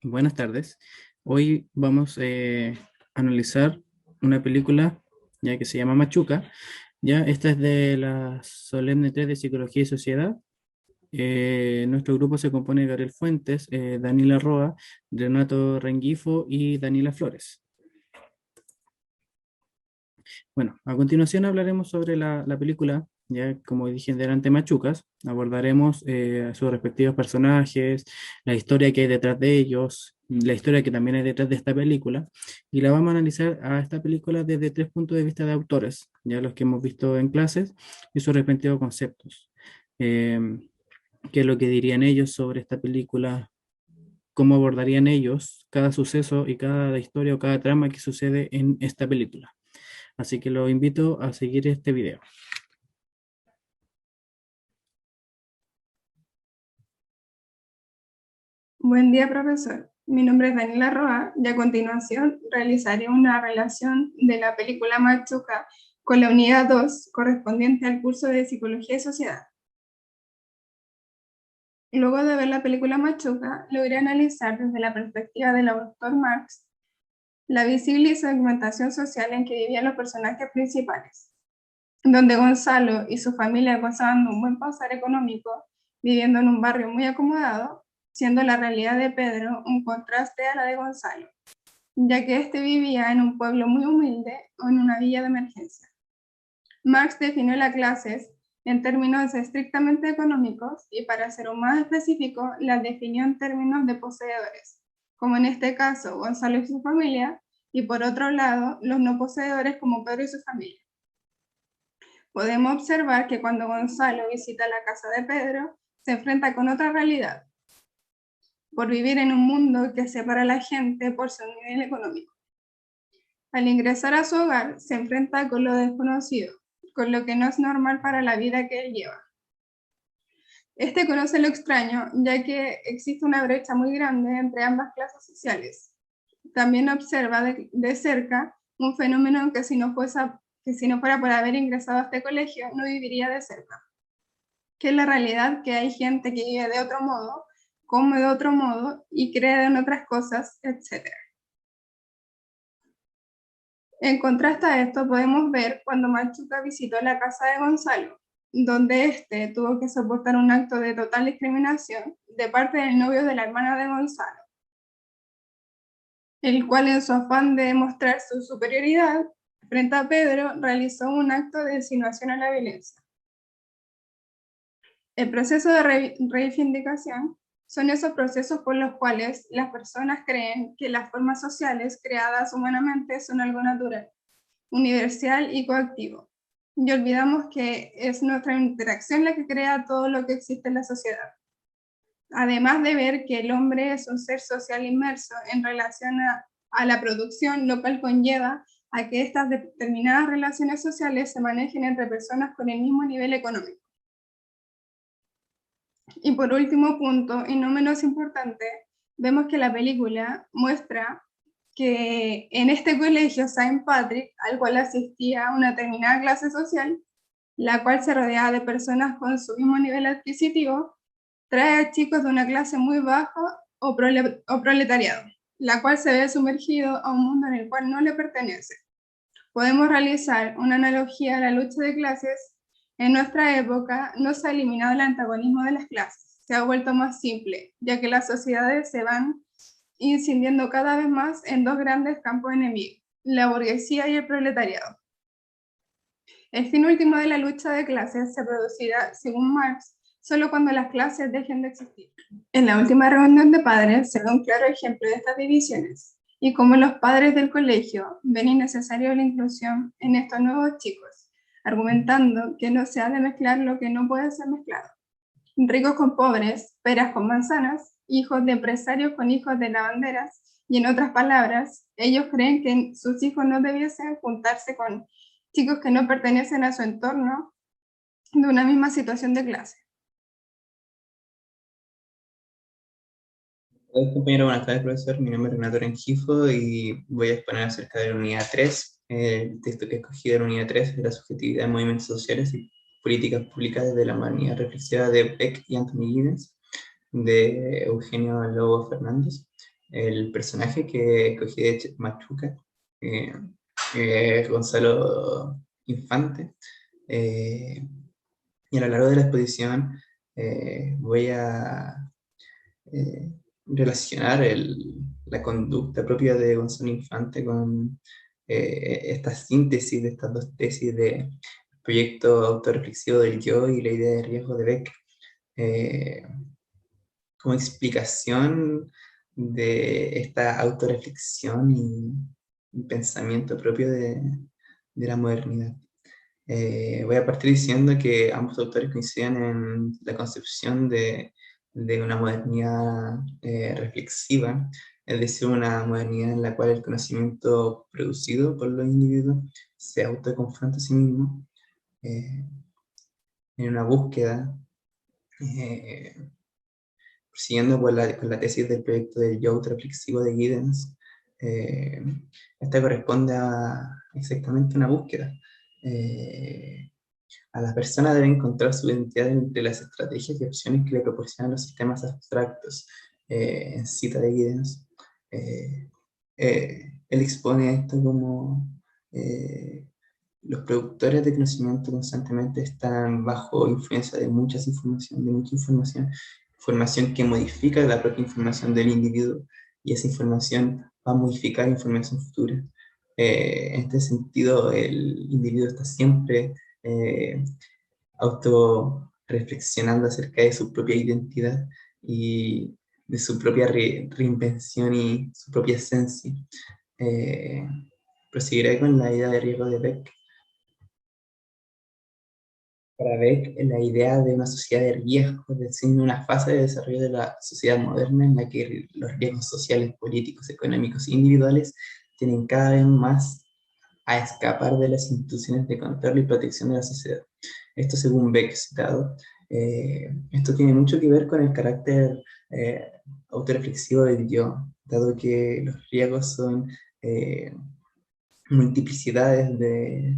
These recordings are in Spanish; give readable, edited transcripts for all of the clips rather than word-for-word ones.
Buenas tardes. Hoy vamos a analizar una película ya que se llama Machuca. Ya, esta es de la Solemne 3 de Psicología y Sociedad. Nuestro grupo se compone de Gabriel Fuentes, Daniela Roa, Renato Rengifo y Daniela Flores. Bueno, a continuación hablaremos sobre la película, ya como dije delante, Machucas. Abordaremos sus respectivos personajes, la historia que hay detrás de ellos, la historia que también hay detrás de esta película, y la vamos a analizar a esta película desde tres puntos de vista de autores, ya los que hemos visto en clases, y sus respectivos conceptos. ¿Qué es lo que dirían ellos sobre esta película? ¿Cómo abordarían ellos cada suceso y cada historia o cada trama que sucede en esta película? Así que los invito a seguir este video. Buen día, profesor. Mi nombre es Daniela Roa y a continuación realizaré una relación de la película Machuca con la unidad 2 correspondiente al curso de Psicología y Sociedad. Luego de ver la película Machuca, logré analizar desde la perspectiva del autor Marx la visible y segmentación social en que vivían los personajes principales, donde Gonzalo y su familia gozaban de un buen pasar económico, viviendo en un barrio muy acomodado, siendo la realidad de Pedro un contraste a la de Gonzalo, ya que éste vivía en un pueblo muy humilde o en una villa de emergencia. Marx definió las clases en términos estrictamente económicos y, para ser más específico, las definió en términos de poseedores, como en este caso Gonzalo y su familia, y por otro lado, los no poseedores como Pedro y su familia. Podemos observar que cuando Gonzalo visita la casa de Pedro, se enfrenta con otra realidad, por vivir en un mundo que separa a la gente por su nivel económico. Al ingresar a su hogar, se enfrenta con lo desconocido, con lo que no es normal para la vida que él lleva. Este conoce lo extraño, ya que existe una brecha muy grande entre ambas clases sociales. También observa de cerca un fenómeno que si no fuera por haber ingresado a este colegio, no viviría de cerca, que es la realidad que hay gente que vive de otro modo, come de otro modo y cree en otras cosas, etc. En contraste a esto, podemos ver cuando Machuca visitó la casa de Gonzalo, donde éste tuvo que soportar un acto de total discriminación de parte del novio de la hermana de Gonzalo, el cual, en su afán de demostrar su superioridad frente a Pedro, realizó un acto de insinuación a la violencia. El proceso de reivindicación son esos procesos por los cuales las personas creen que las formas sociales creadas humanamente son algo natural, universal y coactivo. Y olvidamos que es nuestra interacción la que crea todo lo que existe en la sociedad. Además de ver que el hombre es un ser social inmerso en relación a la producción, lo cual conlleva a que estas determinadas relaciones sociales se manejen entre personas con el mismo nivel económico. Y por último punto, y no menos importante, vemos que la película muestra que en este colegio Saint Patrick, al cual asistía una determinada clase social, la cual se rodeaba de personas con su mismo nivel adquisitivo, trae a chicos de una clase muy baja o proletariado, la cual se ve sumergido a un mundo en el cual no le pertenece. Podemos realizar una analogía a la lucha de clases. En nuestra época no se ha eliminado el antagonismo de las clases, se ha vuelto más simple, ya que las sociedades se van incidiendo cada vez más en dos grandes campos enemigos, la burguesía y el proletariado. El fin último de la lucha de clases se producirá, según Marx, solo cuando las clases dejen de existir. En la última reunión de padres se da un claro ejemplo de estas divisiones y cómo los padres del colegio ven innecesario la inclusión en estos nuevos chicos, argumentando que no se ha de mezclar lo que no puede ser mezclado. Ricos con pobres, peras con manzanas, hijos de empresarios con hijos de lavanderas, y en otras palabras, ellos creen que sus hijos no debiesen juntarse con chicos que no pertenecen a su entorno de una misma situación de clase. Hola, compañero, buenas tardes, profesor. Mi nombre es Renato Rengifo y voy a exponer acerca de la unidad 3. El texto que he escogido de la unidad 3 es la subjetividad en movimientos sociales y políticas públicas desde la manera reflexiva de Beck y Anthony Giddens, de Eugenio Lobo Fernández. El personaje que escogí de Machuca es Gonzalo Infante. Y a lo largo de la exposición voy a eh, relacionar la conducta propia de Gonzalo Infante con esta síntesis de estas dos tesis de proyecto autorreflexivo del yo y la idea de riesgo de Beck, eh, como explicación de esta autorreflexión y pensamiento propio de la modernidad. Voy a partir diciendo que ambos autores coinciden en la concepción de una modernidad reflexiva, es decir, una modernidad en la cual el conocimiento producido por los individuos se autoconfronta a sí mismo eh, en una búsqueda, eh, siguiendo con la tesis del proyecto del yo autorreflexivo de Giddens. eh, Esta corresponde a exactamente una búsqueda. A las personas deben encontrar su identidad entre las estrategias y opciones que le proporcionan los sistemas abstractos. En cita de Giddens, él expone esto como los productores de conocimiento constantemente están bajo influencia de mucha información, información que modifica la propia información del individuo, y esa información va a modificar información futura. En este sentido, el individuo está siempre eh, autorreflexionando acerca de su propia identidad y de su propia reinvención y su propia esencia. Eh, Proseguiré con la idea de riesgo de Beck. Para Beck, la idea de una sociedad de riesgos define una fase de desarrollo de la sociedad moderna en la que los riesgos sociales, políticos, económicos e individuales tienen cada vez más a escapar de las instituciones de control y protección de la sociedad. Esto según Beck citado. Esto tiene mucho que ver con el carácter autorreflexivo del yo, dado que los riesgos son multiplicidades de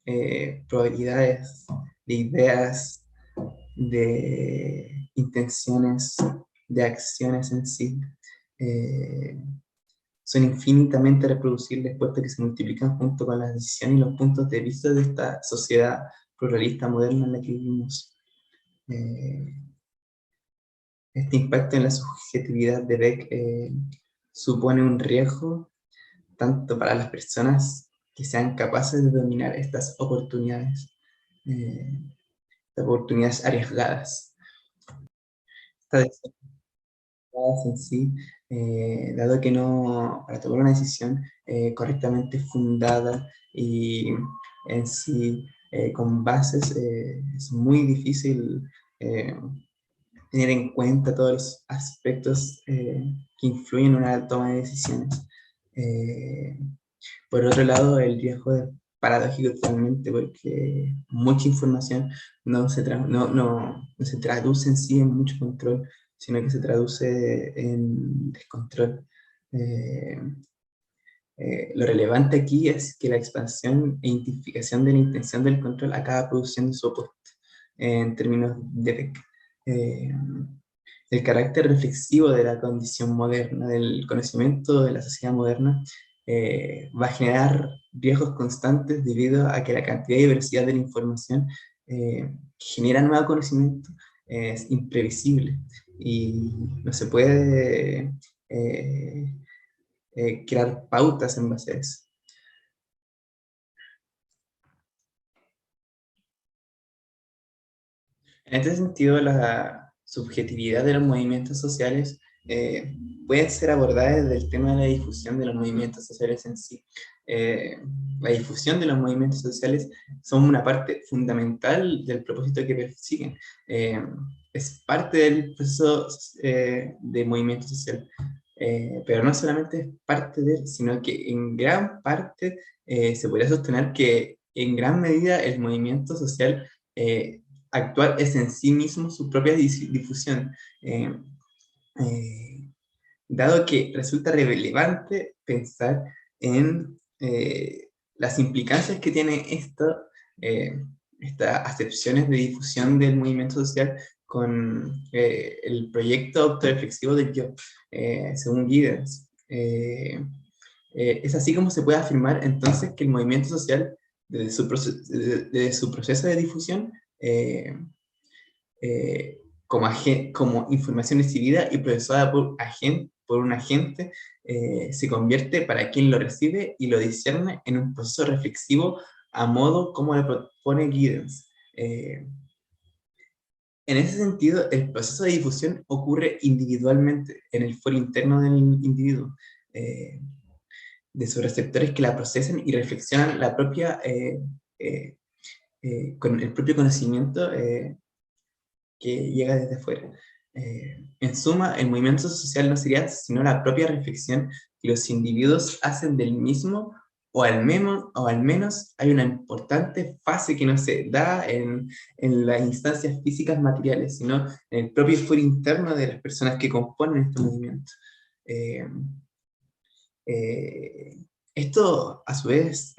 eh, probabilidades, de ideas, de intenciones, de acciones en sí. Eh, Son infinitamente reproducibles puesto que se multiplican junto con las decisiones y los puntos de vista de esta sociedad pluralista moderna en la que vivimos. Eh, este impacto en la subjetividad de Beck supone un riesgo tanto para las personas que sean capaces de dominar estas oportunidades arriesgadas. Estas decisiones en sí, dado que no, para tomar una decisión correctamente fundada y en sí con bases, es muy difícil eh, tener en cuenta todos los aspectos que influyen en una toma de decisiones. Eh, Por otro lado, el riesgo es paradójico totalmente porque mucha información no se traduce en sí en mucho control, sino que se traduce en descontrol. Eh, lo relevante aquí es que la expansión e intensificación de la intención del control acaba produciendo su opuesto en términos de Beck. Eh, el carácter reflexivo de la condición moderna, del conocimiento de la sociedad moderna, va a generar riesgos constantes debido a que la cantidad y velocidad de la información que genera nuevo conocimiento es imprevisible y no se puede crear pautas en base a eso. En este sentido, la subjetividad de los movimientos sociales eh, puede ser abordada desde el tema de la difusión de los movimientos sociales en sí. Eh, la difusión de los movimientos sociales son una parte fundamental del propósito que persiguen. Es parte del proceso de movimiento social. Pero no solamente es parte de él, sino que en gran parte se podría sostener que en gran medida el movimiento social actual es en sí mismo su propia difusión, eh, dado que resulta relevante pensar en las implicancias que tiene estas acepciones de difusión del movimiento social el proyecto autorreflexivo del yo, según Giddens. Es así como se puede afirmar entonces que el movimiento social, desde su proceso de difusión, como información recibida y procesada por un agente, se convierte para quien lo recibe y lo discierne en un proceso reflexivo a modo como le propone Giddens. En ese sentido, el proceso de difusión ocurre individualmente, en el foro interno del individuo, de sus receptores que la procesan y reflexionan eh, con el propio conocimiento que llega desde afuera. En suma, el movimiento social no sería sino la propia reflexión que los individuos hacen del mismo, o al menos hay una importante fase que no se da en las instancias físicas materiales, sino en el propio foro interno de las personas que componen este movimiento. Eh, eh, Esto, a su vez,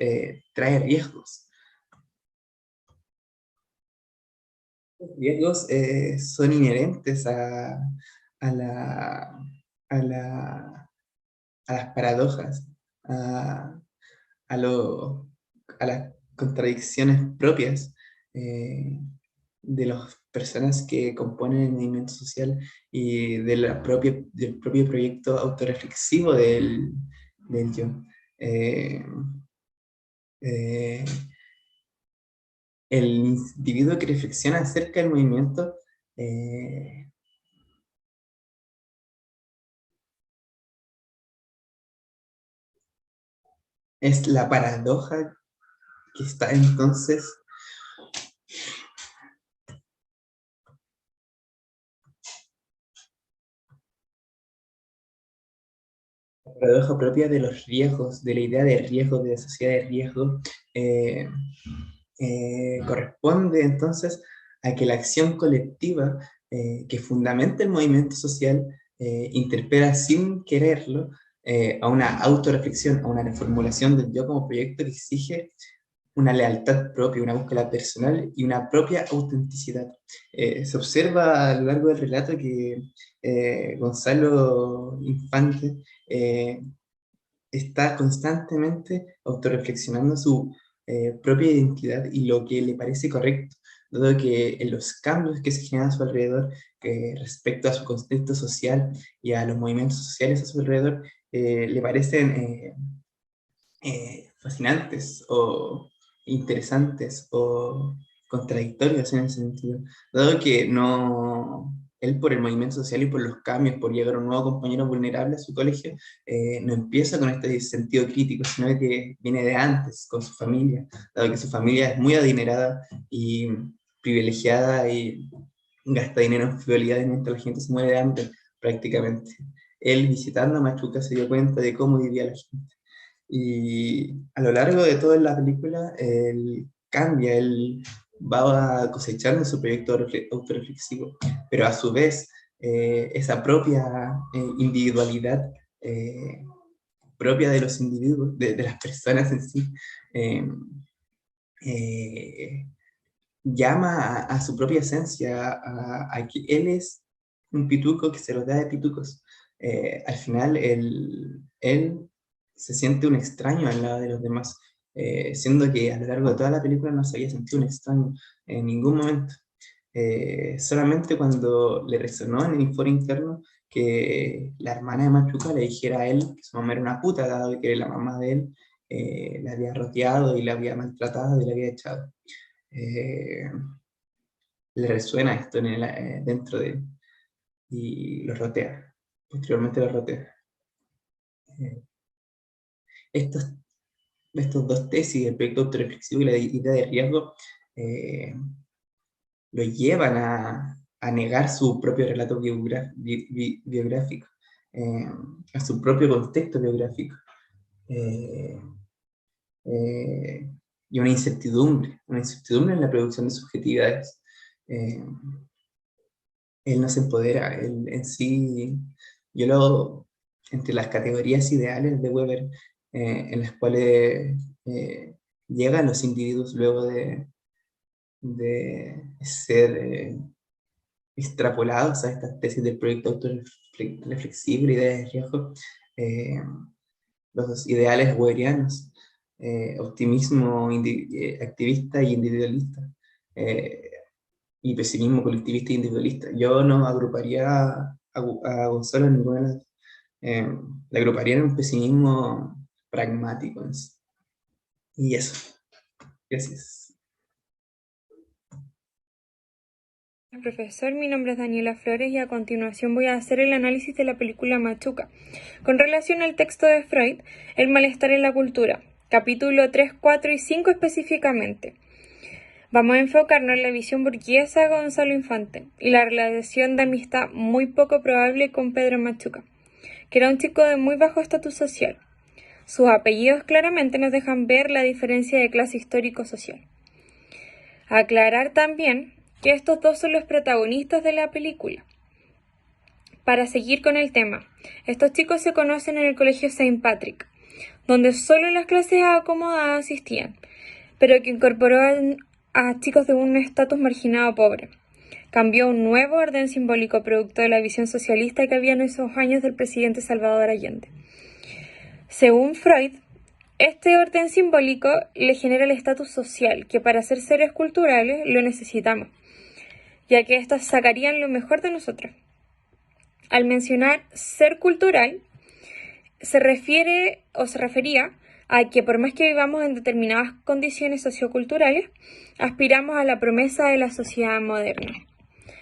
trae riesgos. Los riesgos son inherentes a la, a la- a las paradojas, a, a lo- a las contradicciones propias eh, de las personas que componen el movimiento social y del propio proyecto autorreflexivo del yo. Eh, eh, el individuo que reflexiona acerca del movimiento eh, es la paradoja que está entonces, la paradoja propia de los riesgos, de la idea de riesgo, de la sociedad de riesgo, eh, corresponde entonces a que la acción colectiva que fundamenta el movimiento social interpela sin quererlo a una autorreflexión, a una reformulación del yo como proyecto que exige una lealtad propia, una búsqueda personal y una propia autenticidad. Se observa a lo largo del relato que Gonzalo Infante está constantemente autorreflexionando su propia identidad y lo que le parece correcto, dado que en los cambios que se generan a su alrededor respecto a su contexto social y a los movimientos sociales a su alrededor, le parecen fascinantes o interesantes o contradictorios en ese sentido, dado que no, él por el movimiento social y por los cambios, por llegar a un nuevo compañero vulnerable a su colegio, no empieza con este sentido crítico, sino que viene de antes, con su familia, dado que su familia es muy adinerada y privilegiada y gasta dinero en frivolidades mientras la gente se muere de hambre prácticamente. Él visitando Machuca se dio cuenta de cómo vivía la gente. Y a lo largo de toda la película, él cambia, él va cosechando su proyecto autorreflexivo, pero a su vez, esa propia individualidad propia de los individuos, de las personas en sí, eh, eh, llama a su propia esencia, a que él es un pituco que se rodea de pitucos. Al final, él se siente un extraño al lado de los demás, siendo que a lo largo de toda la película no se había sentido un extraño en ningún momento. Solamente cuando le resonó en el foro interno que la hermana de Machuca le dijera a él que su mamá era una puta, dado que la mamá de él la había roteado y la había maltratado y la había echado. Eh, Le resuena esto dentro de él y lo rotea, posteriormente lo rotea. Eh, estos, estos dos tesis, el proyecto autorreflexivo y la idea de riesgo, eh, lo llevan a negar su propio relato biográfico, eh, a su propio contexto biográfico. Eh, eh, y una incertidumbre en la producción de subjetividades. Eh, Él no se empodera, él en sí, yo lo, entre las categorías ideales de Weber, en las cuales llegan los individuos luego de ser extrapolados a estas tesis del proyecto autorreflexivo, ideas de riesgo, los ideales weberianos, optimismo activista y individualista, y pesimismo colectivista e individualista. Yo no agruparía a Gonzalo en ninguna de las, le agruparía en un pesimismo pragmático. Y eso, gracias. Profesor, mi nombre es Daniela Flores y a continuación voy a hacer el análisis de la película Machuca, con relación al texto de Freud, El malestar en la cultura, capítulo 3, 4 y 5 específicamente. Vamos a enfocarnos en la visión burguesa de Gonzalo Infante y la relación de amistad muy poco probable con Pedro Machuca, que era un chico de muy bajo estatus social. Sus apellidos claramente nos dejan ver la diferencia de clase histórico-social. Aclarar también que estos dos son los protagonistas de la película. Para seguir con el tema, estos chicos se conocen en el colegio Saint Patrick, donde solo las clases acomodadas asistían, pero que incorporó a chicos de un estatus marginado pobre. Cambió un nuevo orden simbólico producto de la visión socialista que había en esos años del presidente Salvador Allende. Según Freud, este orden simbólico le genera el estatus social que para ser seres culturales lo necesitamos, ya que éstas sacarían lo mejor de nosotros. Al mencionar ser cultural, se refería a que por más que vivamos en determinadas condiciones socioculturales, aspiramos a la promesa de la sociedad moderna,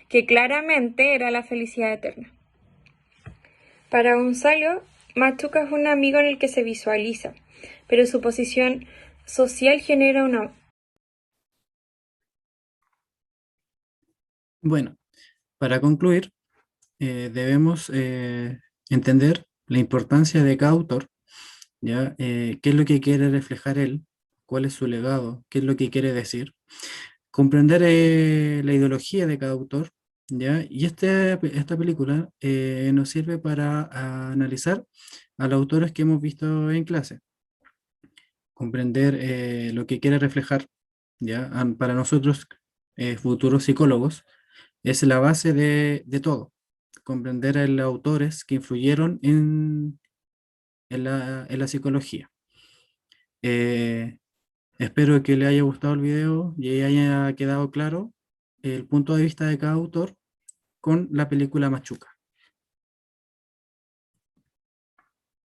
que claramente era la felicidad eterna. Para Gonzalo, Machuca es un amigo en el que se visualiza, pero su posición social genera una... Bueno, para concluir, debemos entender la importancia de cada autor, ¿ya? ¿Qué es lo que quiere reflejar él? ¿Cuál es su legado? ¿Qué es lo que quiere decir? Comprender la ideología de cada autor, ¿ya? Y esta película nos sirve para analizar a los autores que hemos visto en clase, comprender lo que quiere reflejar, ¿ya? Para nosotros, futuros psicólogos, es la base de todo, comprender a los autores que influyeron en la psicología. Eh, Espero que le haya gustado el video y haya quedado claro el punto de vista de cada autor con la película Machuca.